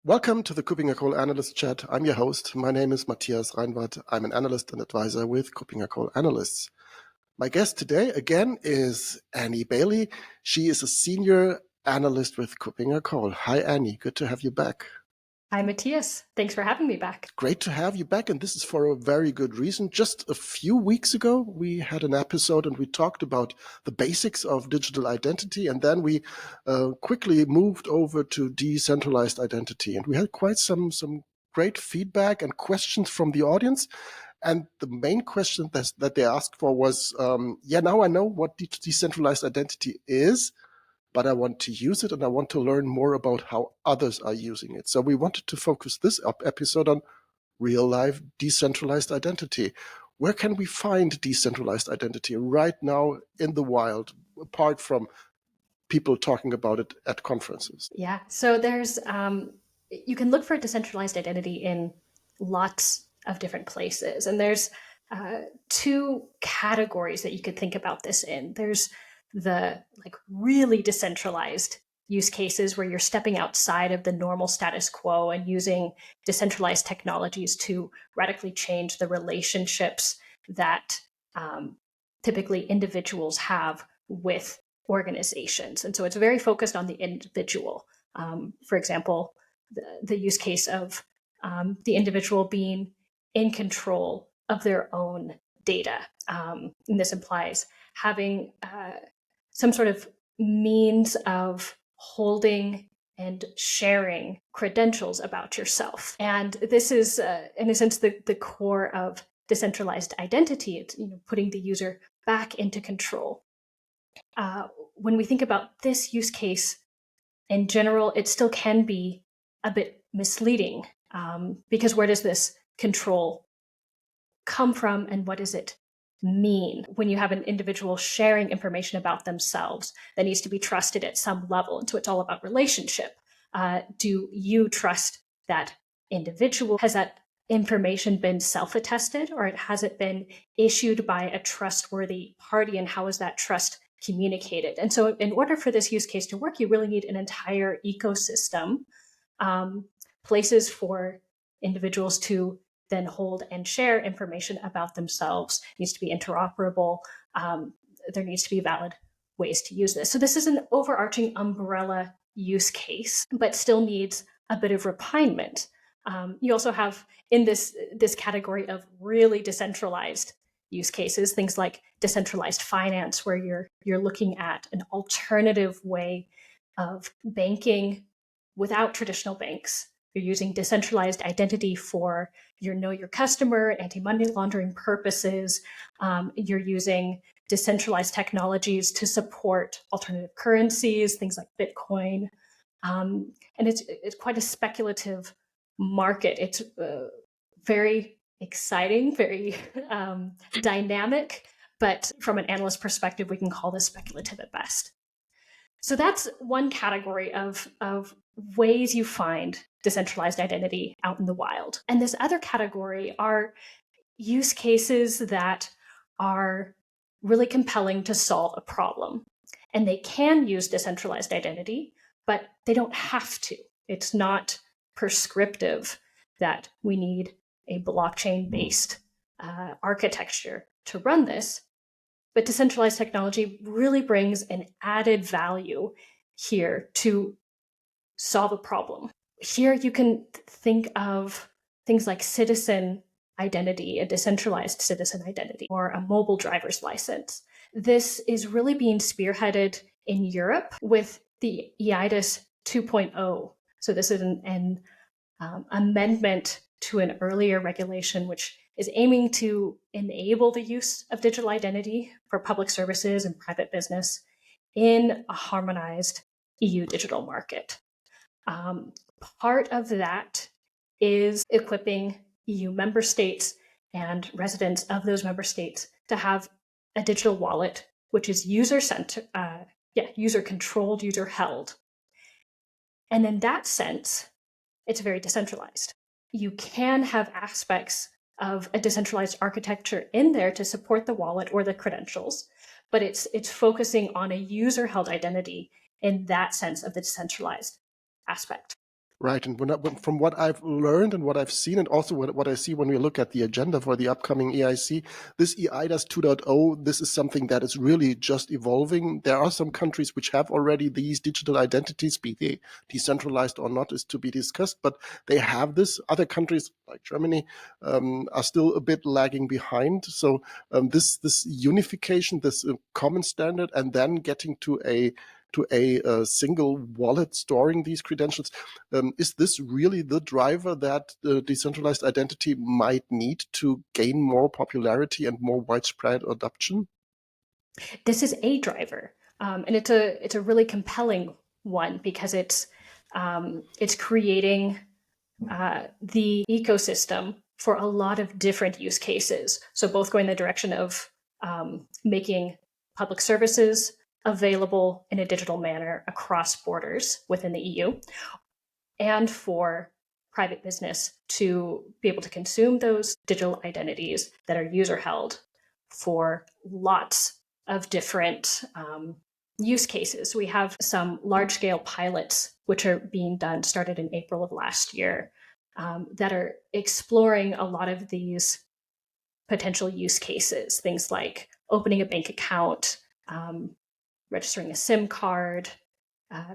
Welcome to the KuppingerCole Analyst Chat. I'm your host. My name is Matthias Reinwarth. I'm an analyst and advisor with KuppingerCole Analysts. My guest today, again, is Annie Bailey. She is a senior analyst with KuppingerCole. Hi, Annie. Good to have you back. Hi, Matthias. Thanks for having me back. Great to have you back, and this is for a very good reason. Just a few weeks ago, we had an episode and we talked about the basics of digital identity, and then we quickly moved over to decentralized identity, and we had quite some great feedback and questions from the audience. And the main question that they asked for was, now I know what decentralized identity is, but I want to use it and I want to learn more about how others are using it. So we wanted to focus this episode on real life decentralized identity. Where can we find decentralized identity right now in the wild, apart from people talking about it at conferences? Yeah, so there's, you can look for decentralized identity in lots of different places. And there's two categories that you could think about this in. There's the really decentralized use cases where you're stepping outside of the normal status quo and using decentralized technologies to radically change the relationships that typically individuals have with organizations. And so it's very focused on the individual. For example, the use case of the individual being in control of their own data. And this implies having some sort of means of holding and sharing credentials about yourself. And this is, in a sense, the core of decentralized identity. It's putting the user back into control. When we think about this use case in general, it still can be a bit misleading because where does this control come from and what does it mean? When you have an individual sharing information about themselves that needs to be trusted at some level, and so it's all about relationship. Do you trust that individual? Has that information been self-attested, or has it been issued by a trustworthy party, and how is that trust communicated? And so in order for this use case to work, you really need an entire ecosystem, places for individuals to then hold and share information about themselves. It needs to be interoperable. There needs to be valid ways to use this. So this is an overarching umbrella use case, but still needs a bit of refinement. You also have in this category of really decentralized use cases, things like decentralized finance, where you're looking at an alternative way of banking without traditional banks. You're using decentralized identity for your know your customer, anti-money laundering purposes. You're using decentralized technologies to support alternative currencies, things like Bitcoin. And it's quite a speculative market. It's very exciting, very dynamic, but from an analyst perspective, we can call this speculative at best. So that's one category of ways you find decentralized identity out in the wild. And this other category are use cases that are really compelling to solve a problem. And they can use decentralized identity, but they don't have to. It's not prescriptive that we need a blockchain-based architecture to run this. But decentralized technology really brings an added value here to solve a problem. Here you can think of things like citizen identity, a decentralized citizen identity, or a mobile driver's license. This is really being spearheaded in Europe with the eIDAS 2.0. So this is an amendment to an earlier regulation, which is aiming to enable the use of digital identity for public services and private business in a harmonized EU digital market. Part of that is equipping EU member states and residents of those member states to have a digital wallet, which is user-controlled, user-held. And in that sense, it's very decentralized. You can have aspects of a decentralized architecture in there to support the wallet or the credentials, but it's focusing on a user-held identity in that sense of the decentralized aspect. Right. And from what I've learned and what I've seen, and also what I see when we look at the agenda for the upcoming EIC, this eIDAS 2.0, this is something that is really just evolving. There are some countries which have already these digital identities, be they decentralized or not, is to be discussed, but they have this. Other countries like Germany are still a bit lagging behind. So this unification, this common standard, and then getting to a single wallet storing these credentials. Is this really the driver that decentralized identity might need to gain more popularity and more widespread adoption? This is a driver, and it's a really compelling one because it's creating the ecosystem for a lot of different use cases. So both going in the direction of making public services available in a digital manner across borders within the EU, and for private business to be able to consume those digital identities that are user held for lots of different use cases. We have some large scale pilots which are being done, started in April of last year, that are exploring a lot of these potential use cases, things like opening a bank account, registering a SIM card,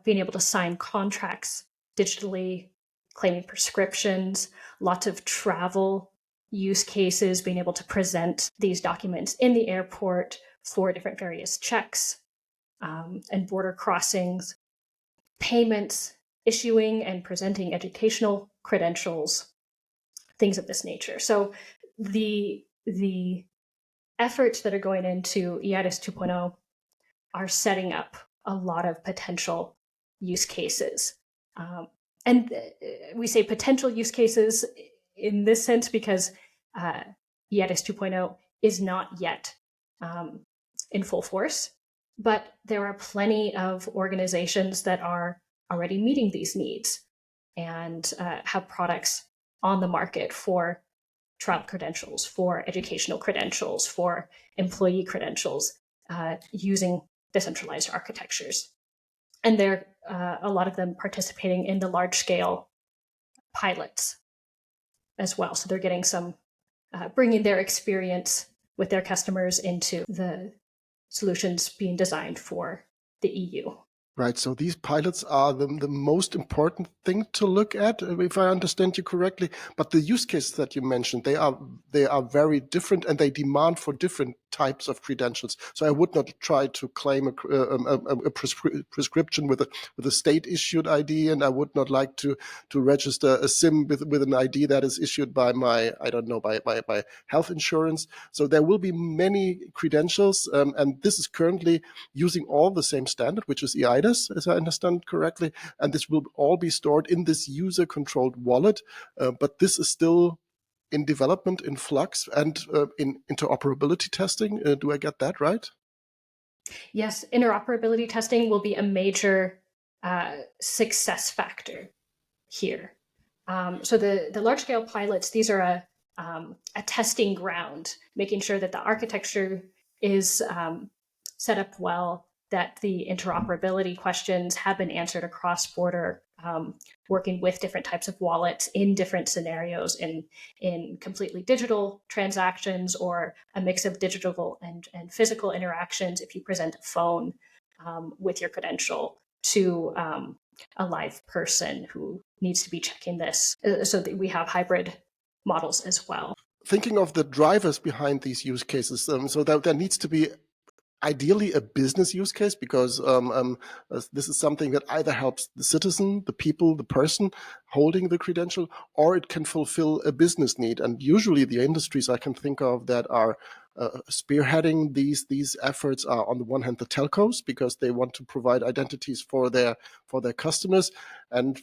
being able to sign contracts digitally, claiming prescriptions, lots of travel use cases, being able to present these documents in the airport for different various checks and border crossings, payments, issuing and presenting educational credentials, things of this nature. So the efforts that are going into eIDAS 2.0 are setting up a lot of potential use cases. And we say potential use cases in this sense because eIDAS 2.0 is not yet in full force, but there are plenty of organizations that are already meeting these needs and have products on the market for trial credentials, for educational credentials, for employee credentials, using decentralized architectures. And there are a lot of them participating in the large scale pilots as well. So they're getting some, bringing their experience with their customers into the solutions being designed for the EU. Right. So these pilots are the most important thing to look at, if I understand you correctly. But the use cases that you mentioned, they are very different, and they demand for different types of credentials. So I would not try to claim a prescription with a state issued ID, and I would not like to register a SIM with an ID that is issued by my, I don't know, by health insurance. So there will be many credentials, and this is currently using all the same standard, which is eIDAS, as I understand correctly, and this will all be stored in this user-controlled wallet. But this is still in development, in flux, and in interoperability testing. Do I get that right? Yes, interoperability testing will be a major success factor here. So the large-scale pilots, these are a testing ground, making sure that the architecture is set up well, that the interoperability questions have been answered across border, working with different types of wallets in different scenarios, in completely digital transactions or a mix of digital and physical interactions if you present a phone with your credential to a live person who needs to be checking this, so that we have hybrid models as well. Thinking of the drivers behind these use cases, so that there needs to be ideally a business use case, because this is something that either helps the citizen, the people, the person holding the credential, or it can fulfill a business need. And usually the industries I can think of that are spearheading these efforts are, on the one hand, the telcos, because they want to provide identities for their customers. And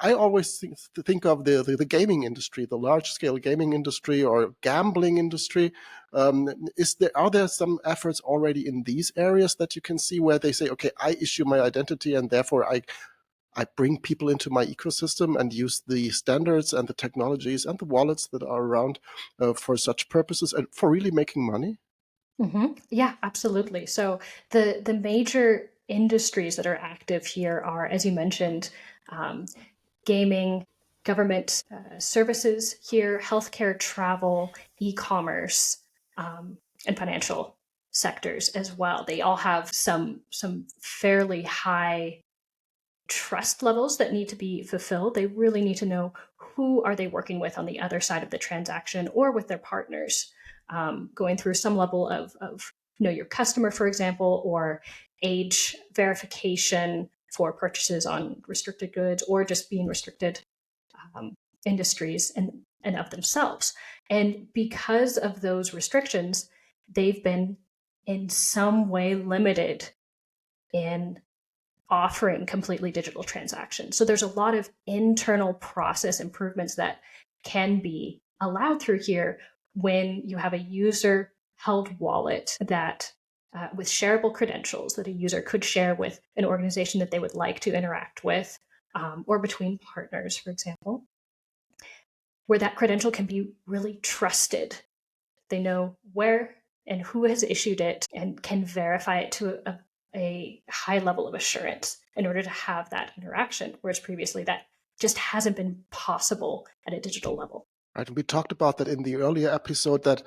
I always think of the gaming industry, the large-scale gaming industry or gambling industry. Are there some efforts already in these areas that you can see where they say, okay, I issue my identity and therefore I bring people into my ecosystem and use the standards and the technologies and the wallets that are around for such purposes and for really making money? Mm-hmm. Yeah, absolutely. So the major industries that are active here are, as you mentioned, gaming, government services here, healthcare, travel, e-commerce, and financial sectors as well. They all have some fairly high trust levels that need to be fulfilled. They really need to know who are they working with on the other side of the transaction or with their partners, going through some level of know your customer, for example, or age verification for purchases on restricted goods or just being restricted industries and of themselves. And because of those restrictions, they've been in some way limited in offering completely digital transactions. So there's a lot of internal process improvements that can be allowed through here when you have a user held wallet that with shareable credentials that a user could share with an organization that they would like to interact with, or between partners, for example, where that credential can be really trusted. They know where and who has issued it and can verify it to a high level of assurance in order to have that interaction, whereas previously that just hasn't been possible at a digital level. Right. We talked about that in the earlier episode, that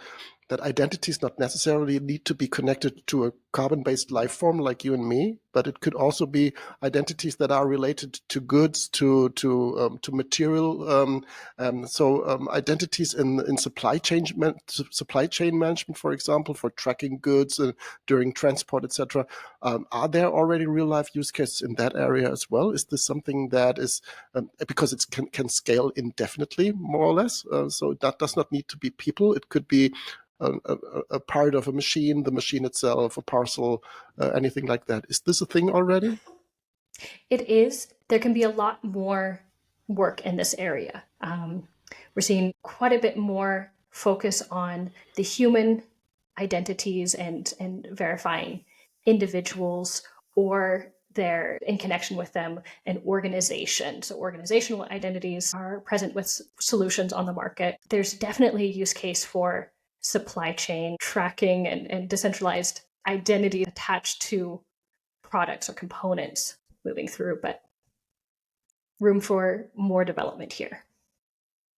identities not necessarily need to be connected to a carbon-based life form like you and me, but it could also be identities that are related to goods, to material. Identities in supply chain management, for example, for tracking goods during transport, etc. Are there already real-life use cases in that area as well? Is this something that is because it can scale indefinitely, more or less? So that does not need to be people. It could be a part of a machine, the machine itself, a parcel, anything like that. Is this a thing already? It is. There can be a lot more work in this area. We're seeing quite a bit more focus on the human identities and verifying individuals or they're in connection with them an organization. So organizational identities are present with solutions on the market. There's definitely a use case for supply chain tracking and decentralized identity attached to products or components moving through, but room for more development here.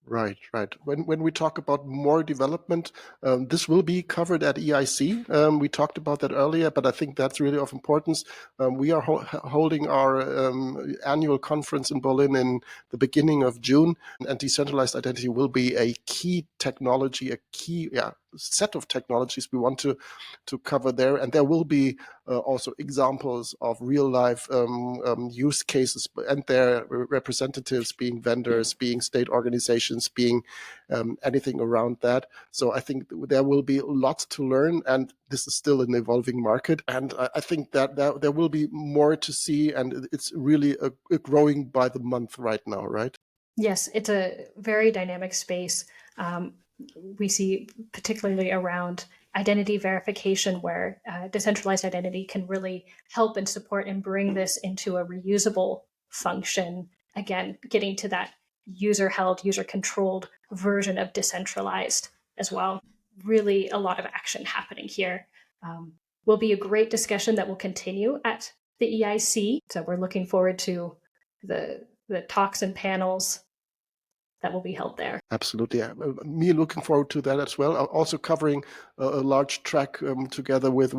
Right. When we talk about more development, this will be covered at EIC. We talked about that earlier, but I think that's really of importance. We are holding our annual conference in Berlin in the beginning of June, and decentralized identity will be a key technology, a key set of technologies we want to cover there. And there will be also examples of real life use cases and their representatives being vendors, being state organizations, being anything around that. So I think there will be lots to learn, and this is still an evolving market. And I think that there will be more to see, and it's really a growing by the month right now, right? Yes, it's a very dynamic space. We see particularly around identity verification where decentralized identity can really help and support and bring this into a reusable function. Again, getting to that user-held, user-controlled version of decentralized as well. Really a lot of action happening here. Will be a great discussion that will continue at the EIC. So we're looking forward to the talks and panels that will be held there. Absolutely. Yeah. Me looking forward to that as well. Also covering a large track together with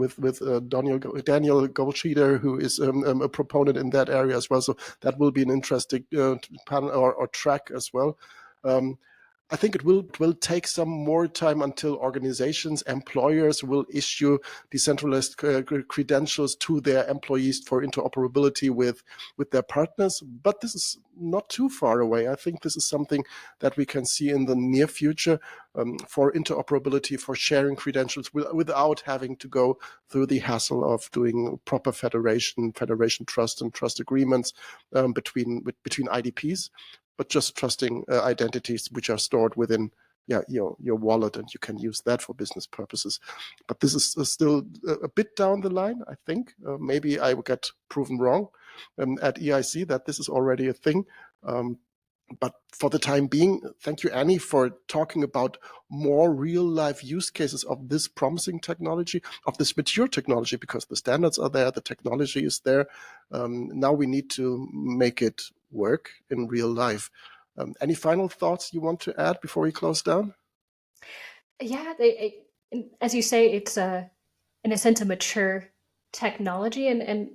Daniel Goldscheder, who is a proponent in that area as well. So that will be an interesting panel or track as well. I think it will take some more time until organizations, employers will issue decentralized credentials to their employees for interoperability with their partners. But this is not too far away. I think this is something that we can see in the near future for interoperability, for sharing credentials without having to go through the hassle of doing proper federation trust and trust agreements between IDPs. But just trusting identities which are stored within your wallet, and you can use that for business purposes. But this is still a bit down the line, I think. Maybe I will get proven wrong at EIC that this is already a thing. But for the time being, thank you, Annie, for talking about more real-life use cases of this promising technology, of this mature technology, because the standards are there, the technology is there. Now we need to make it work in real life. Any final thoughts you want to add before we close down? Yeah, as you say, it's in a sense a mature technology, and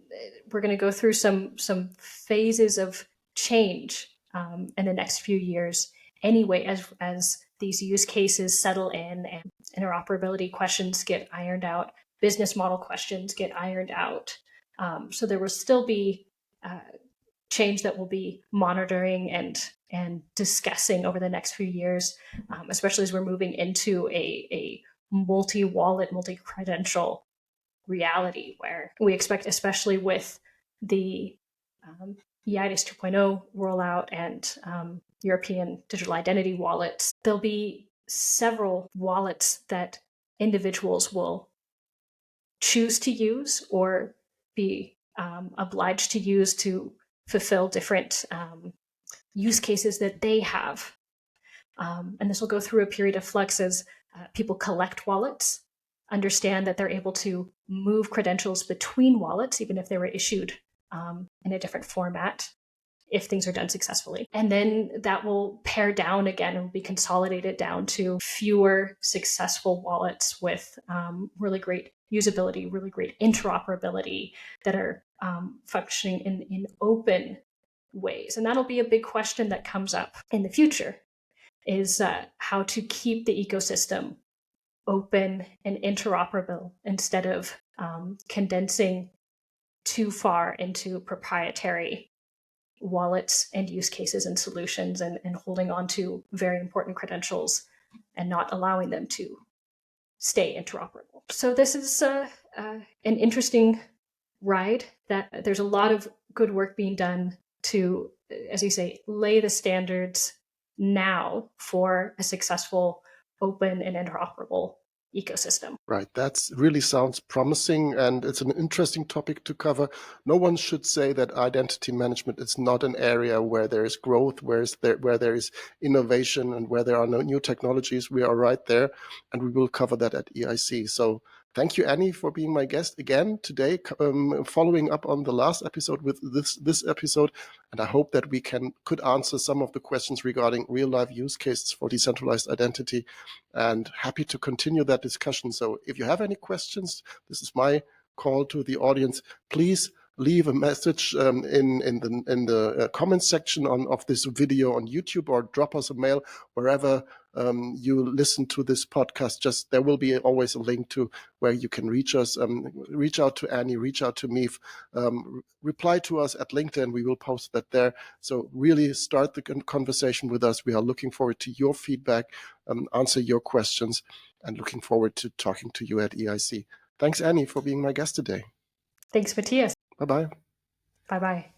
we're going to go through some phases of change in the next few years. Anyway, as these use cases settle in and interoperability questions get ironed out, business model questions get ironed out. So there will still be change that we'll be monitoring and discussing over the next few years, especially as we're moving into a multi-wallet, multi-credential reality, where we expect, especially with the eIDAS 2.0 rollout and European digital identity wallets, there'll be several wallets that individuals will choose to use or be obliged to use to fulfill different use cases that they have. And this will go through a period of flux as people collect wallets, understand that they're able to move credentials between wallets, even if they were issued in a different format, if things are done successfully. And then that will pare down again and will be consolidated down to fewer successful wallets with really great usability, really great interoperability that are functioning in open ways. And that'll be a big question that comes up in the future, is how to keep the ecosystem open and interoperable instead of condensing too far into proprietary wallets and use cases and solutions, and holding on to very important credentials and not allowing them to stay interoperable. So this is an interesting ride that there's a lot of good work being done to, as you say, lay the standards now for a successful, open, and interoperable ecosystem. Right. That really sounds promising, and it's an interesting topic to cover. No one should say that identity management is not an area where there is growth, where there is innovation, and where there are no new technologies. We are right there, and we will cover that at EIC. So thank you, Annie, for being my guest again today, following up on the last episode with this episode. And I hope that we could answer some of the questions regarding real-life use cases for decentralized identity, and happy to continue that discussion. So if you have any questions, this is my call to the audience. Please leave a message in the comments section of this video on YouTube, or drop us a mail wherever you listen to this podcast. Just there will be always a link to where you can reach us. Reach out to Annie, reach out to me, reply to us at LinkedIn. We will post that there. So really start the conversation with us. We are looking forward to your feedback, answer your questions, and looking forward to talking to you at EIC. Thanks, Annie, for being my guest today. Thanks, Matthias. Bye-bye. Bye-bye.